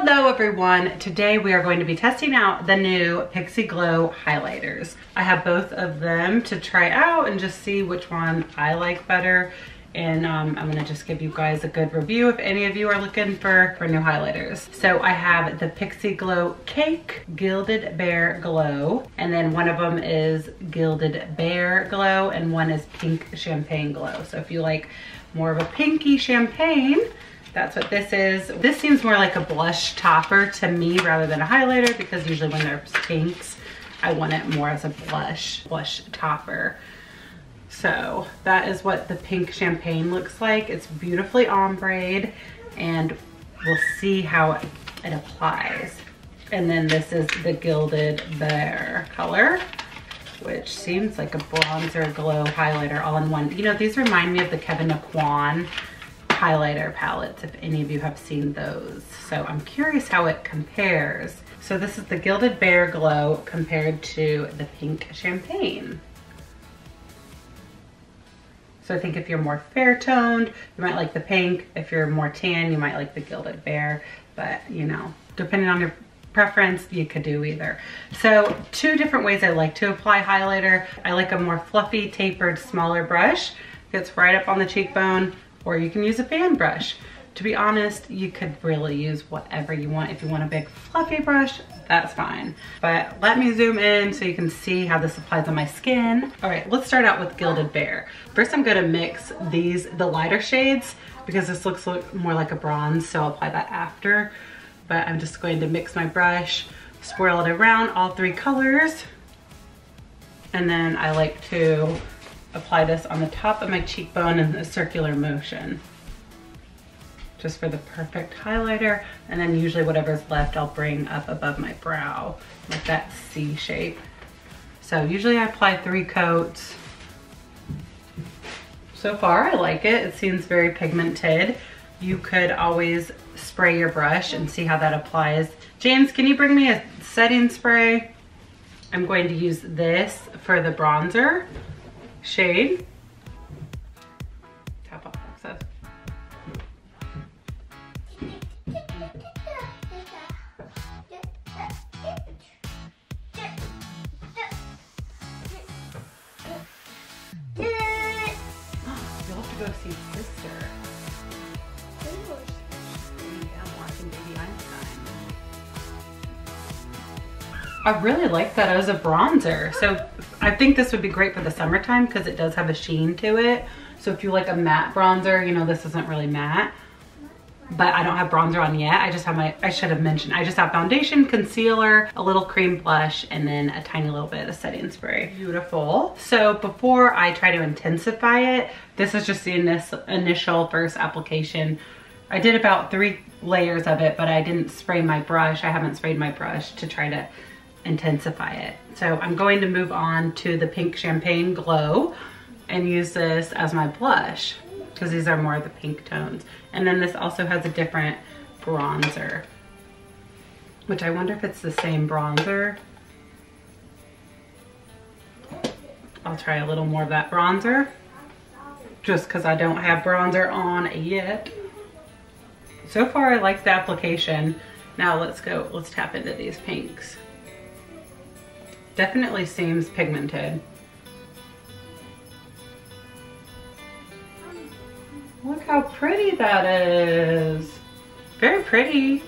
Hello everyone. Today we are going to be testing out the new PixiGlow highlighters. I have both of them to try out and just see which one I like better. And I'm gonna just give you guys a good review if any of you are looking for new highlighters. So I have the PixiGlow Cake Gilded Bear Glow, and then one of them is Gilded Bear Glow, and one is Pink Champagne Glow. So if you like more of a pinky champagne, that's what this is. This seems more like a blush topper to me rather than a highlighter, because usually when there's pinks, I want it more as a blush topper. So that is what the Pink Champagne looks like. It's beautifully ombre'd, and we'll see how it applies. And then this is the Gilded Bear color, which seems like a bronzer glow highlighter all in one. You know, these remind me of the Kevin Aquan highlighter palettes, if any of you have seen those. So I'm curious how it compares. So this is the Gilded Bear Glow compared to the Pink Champagne. So I think if you're more fair toned, you might like the pink. If you're more tan, you might like the Gilded Bear. But you know, depending on your preference, you could do either. So two different ways I like to apply highlighter. I like a more fluffy, tapered, smaller brush. Gets right up on the cheekbone, or you can use a fan brush. To be honest, you could really use whatever you want. If you want a big fluffy brush, that's fine. But let me zoom in so you can see how this applies on my skin. All right, let's start out with Gilded Bear. First, I'm gonna mix the lighter shades, because this looks more like a bronze, so I'll apply that after. But I'm just going to mix my brush, swirl it around all three colors. And then I like to apply this on the top of my cheekbone in a circular motion, just for the perfect highlighter. And then usually whatever's left, I'll bring up above my brow, like that C shape. So usually I apply 3 coats. So far, I like it. It seems very pigmented. You could always spray your brush and see how that applies. James, can you bring me a setting spray? I'm going to use this for the bronzer shade. Tap off excess. You'll have to go see sister. I'm watching Baby Einstein. I really like that as a bronzer. So I think this would be great for the summertime because it does have a sheen to it. So if you like a matte bronzer, you know, this isn't really matte, but I don't have bronzer on yet. I just have I should have mentioned, I just have foundation, concealer, a little cream blush, and then a tiny little bit of setting spray. Beautiful. So before I try to intensify it, this is just the initial first application. I did about 3 layers of it, but I didn't spray my brush. I haven't sprayed my brush to try to intensify it. So I'm going to move on to the Pink Champagne Glow and use this as my blush, because these are more of the pink tones. And then this also has a different bronzer, which I wonder if it's the same bronzer. I'll try a little more of that bronzer, just because I don't have bronzer on yet. So far I like the application. Now let's tap into these pinks. Definitely seems pigmented. Look how pretty that is. Very pretty.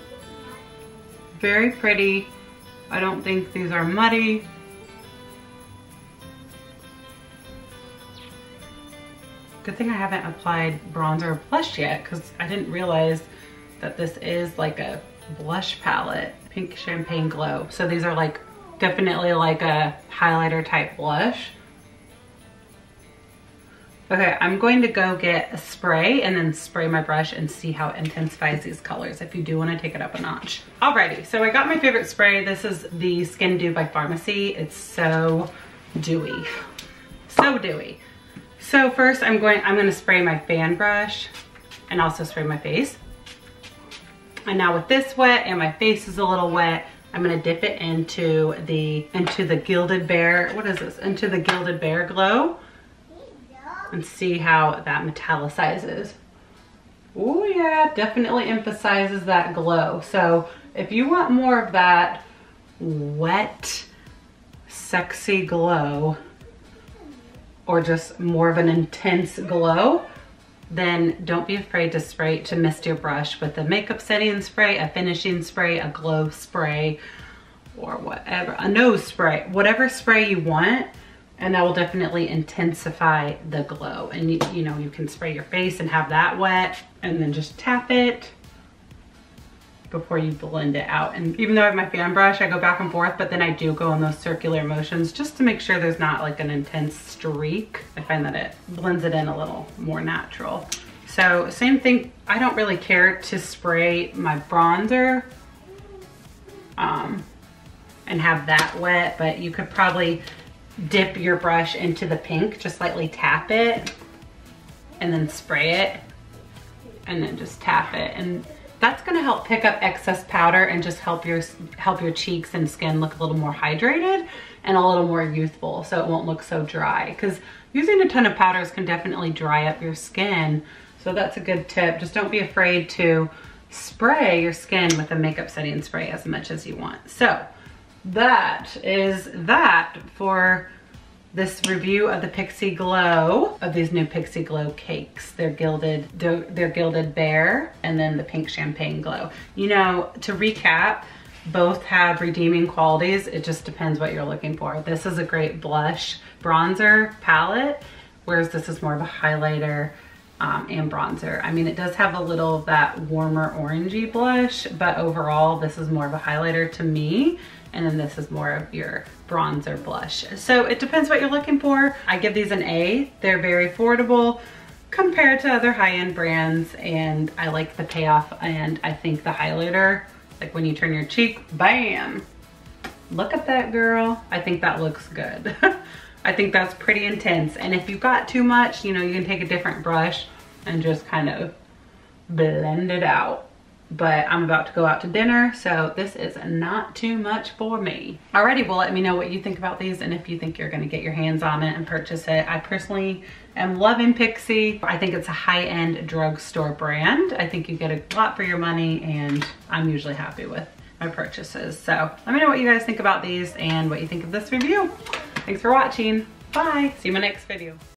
Very pretty. I don't think these are muddy. Good thing I haven't applied bronzer or blush yet, because I didn't realize that this is like a blush palette. Pink Champagne Glow. So these are like definitely like a highlighter type blush. Okay, I'm going to go get a spray and then spray my brush and see how it intensifies these colors if you do want to take it up a notch. Alrighty, so I got my favorite spray. This is the Skin Dew by Pharmacy. It's so dewy. So dewy. So first I'm going to spray my fan brush and also spray my face. And now with this wet and my face is a little wet, I'm gonna dip it into the Gilded Bear, what is this? Into the Gilded Bear Glow, and see how that metallicizes. Oh yeah, definitely emphasizes that glow. So if you want more of that wet, sexy glow, or just more of an intense glow, then don't be afraid to spray, to mist your brush with a makeup setting spray, a finishing spray, a glow spray, or whatever, a nose spray, whatever spray you want, and that will definitely intensify the glow. And you know, you can spray your face and have that wet, and then just tap it before you blend it out. And even though I have my fan brush, I go back and forth, but then I do go in those circular motions just to make sure there's not like an intense streak. I find that it blends it in a little more natural. So same thing, I don't really care to spray my bronzer and have that wet, but you could probably dip your brush into the pink, just lightly tap it, and then spray it, and then just tap it. And that's gonna help pick up excess powder and just help your cheeks and skin look a little more hydrated and a little more youthful, so it won't look so dry. Because using a ton of powders can definitely dry up your skin. So that's a good tip. Just don't be afraid to spray your skin with a makeup setting spray as much as you want. So that is that for this review of the PixiGlow, of these new PixiGlow cakes. They're Gilded Bear, and then the Pink Champagne Glow. You know, to recap, both have redeeming qualities. It just depends what you're looking for. This is a great blush bronzer palette, whereas this is more of a highlighter and bronzer. I mean, it does have a little of that warmer orangey blush, but overall this is more of a highlighter to me, and then this is more of your bronzer blush. So it depends what you're looking for. I give these an A. They're very affordable compared to other high-end brands, and I like the payoff, and I think the highlighter, like when you turn your cheek, bam, look at that, girl. I think that looks good. I think that's pretty intense. And if you've got too much, you know, you can take a different brush and just kind of blend it out. But I'm about to go out to dinner, so this is not too much for me. Alrighty, well, let me know what you think about these and if you think you're gonna get your hands on it and purchase it. I personally am loving Pixi. I think it's a high-end drugstore brand. I think you get a lot for your money, and I'm usually happy with my purchases. So let me know what you guys think about these and what you think of this review. Thanks for watching. Bye. See you in my next video.